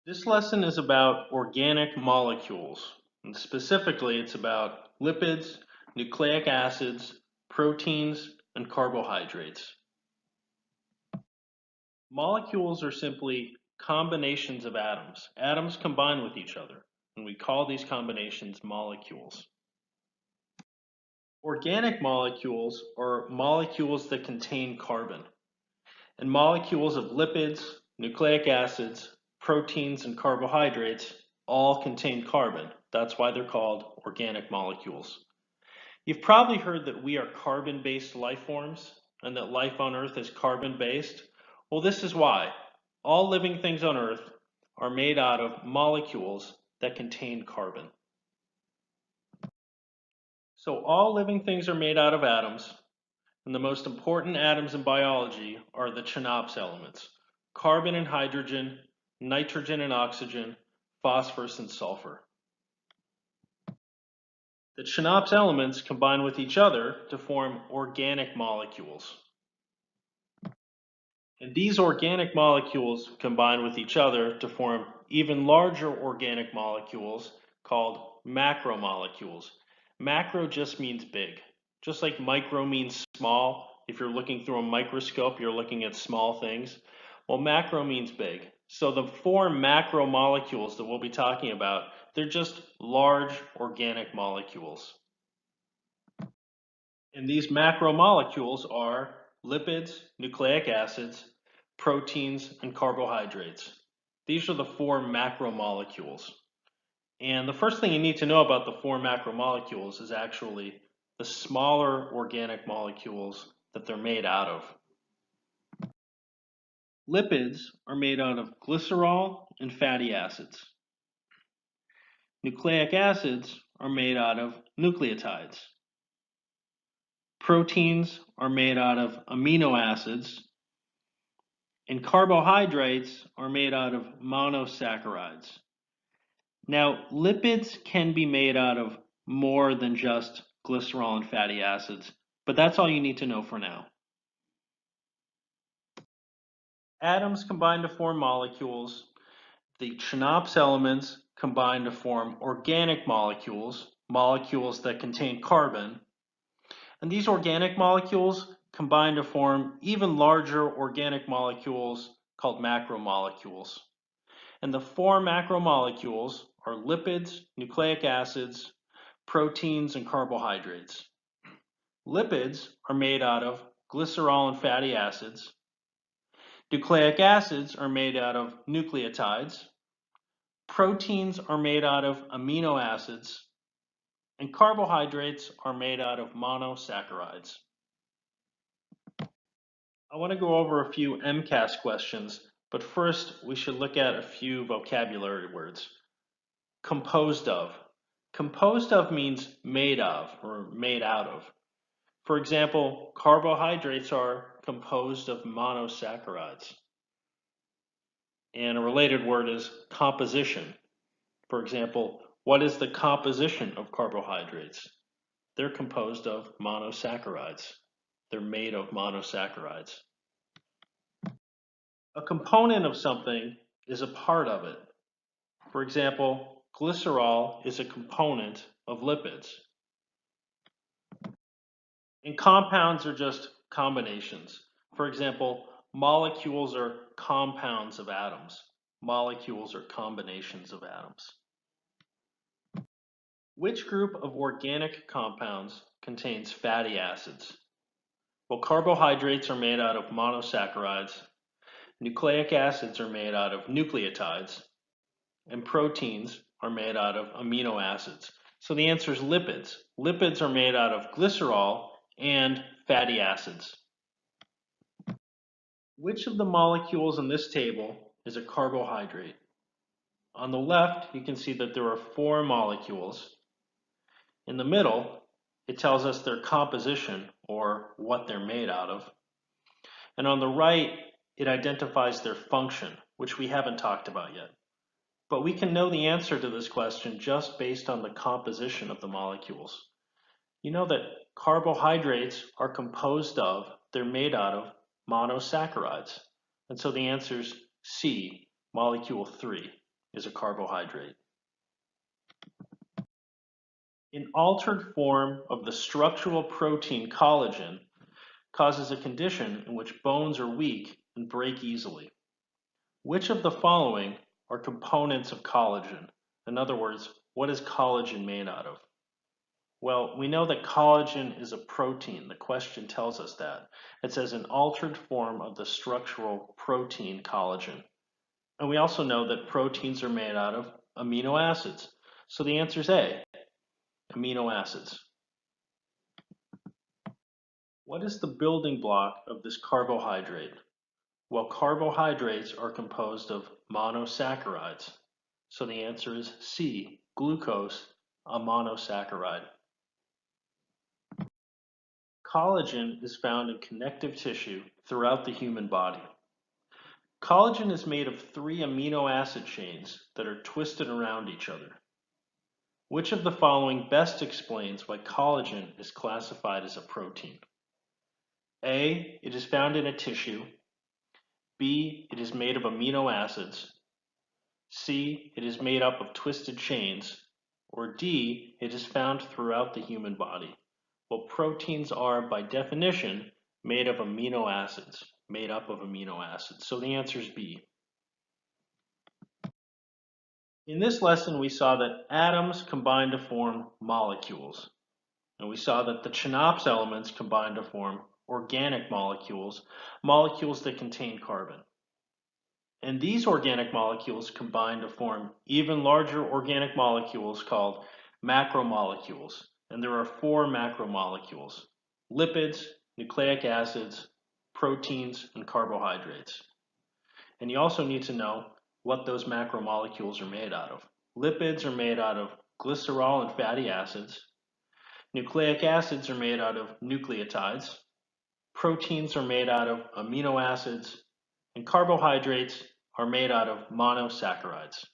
This lesson is about organic molecules, and specifically it's about lipids, nucleic acids, proteins, and carbohydrates. Molecules are simply combinations of atoms. Atoms combine with each other, and we call these combinations molecules. Organic molecules are molecules that contain carbon, and molecules of lipids, nucleic acids, proteins, and carbohydrates all contain carbon. That's why they're called organic molecules. You've probably heard that we are carbon-based life forms and that life on Earth is carbon-based. Well, this is why. All living things on Earth are made out of molecules that contain carbon. So all living things are made out of atoms, and the most important atoms in biology are the CHNOPS elements: carbon and hydrogen, nitrogen and oxygen, phosphorus and sulfur. The CHNOPS elements combine with each other to form organic molecules. And these organic molecules combine with each other to form even larger organic molecules called macromolecules. Macro just means big. Just like micro means small, if you're looking through a microscope, you're looking at small things. Well, macro means big. So the four macromolecules that we'll be talking about, they're just large organic molecules. And these macromolecules are lipids, nucleic acids, proteins, and carbohydrates. These are the four macromolecules. And the first thing you need to know about the four macromolecules is actually the smaller organic molecules that they're made out of. Lipids are made out of glycerol and fatty acids. Nucleic acids are made out of nucleotides. Proteins are made out of amino acids, and carbohydrates are made out of monosaccharides. Now, lipids can be made out of more than just glycerol and fatty acids, but that's all you need to know for now. Atoms combine to form molecules. The CHNOPS elements combine to form organic molecules, molecules that contain carbon. And these organic molecules combine to form even larger organic molecules called macromolecules. And the four macromolecules are lipids, nucleic acids, proteins, and carbohydrates. Lipids are made out of glycerol and fatty acids. Nucleic acids are made out of nucleotides. Proteins are made out of amino acids. And carbohydrates are made out of monosaccharides. I want to go over a few MCAS questions, but first we should look at a few vocabulary words. Composed of. Composed of means made of or made out of. For example, carbohydrates are composed of monosaccharides. And a related word is composition. For example, what is the composition of carbohydrates? They're composed of monosaccharides. They're made of monosaccharides. A component of something is a part of it. For example, glycerol is a component of lipids. And compounds are just combinations. For example, molecules are compounds of atoms. Molecules are combinations of atoms. Which group of organic compounds contains fatty acids? Well, carbohydrates are made out of monosaccharides, nucleic acids are made out of nucleotides, and proteins are made out of amino acids. So the answer is lipids. Lipids are made out of glycerol and fatty acids. Which of the molecules in this table is a carbohydrate? On the left, you can see that there are four molecules. In the middle, it tells us their composition, or what they're made out of. And on the right, it identifies their function, which we haven't talked about yet. But we can know the answer to this question just based on the composition of the molecules. You know that carbohydrates are composed of, they're made out of monosaccharides. And so the answer is C, molecule 3. is a carbohydrate. An altered form of the structural protein collagen causes a condition in which bones are weak and break easily. Which of the following are components of collagen? In other words, what is collagen made out of? Well, we know that collagen is a protein. The question tells us that. It says an altered form of the structural protein collagen. And we also know that proteins are made out of amino acids. So the answer is A, amino acids. What is the building block of this carbohydrate? Well, carbohydrates are composed of monosaccharides. So the answer is C, glucose, a monosaccharide. Collagen is found in connective tissue throughout the human body. Collagen is made of 3 amino acid chains that are twisted around each other. Which of the following best explains why collagen is classified as a protein? A, it is found in a tissue. B, it is made of amino acids. C, it is made up of twisted chains. Or D, it is found throughout the human body. Well, proteins are, by definition, made of amino acids, made up of amino acids. So the answer is B. In this lesson, we saw that atoms combine to form molecules. And we saw that the Chenop's elements combine to form organic molecules, molecules that contain carbon. And these organic molecules combine to form even larger organic molecules called macromolecules. And there are 4 macromolecules: lipids, nucleic acids, proteins, and carbohydrates. And you also need to know what those macromolecules are made out of. Lipids are made out of glycerol and fatty acids. Nucleic acids are made out of nucleotides. Proteins are made out of amino acids. And carbohydrates are made out of monosaccharides.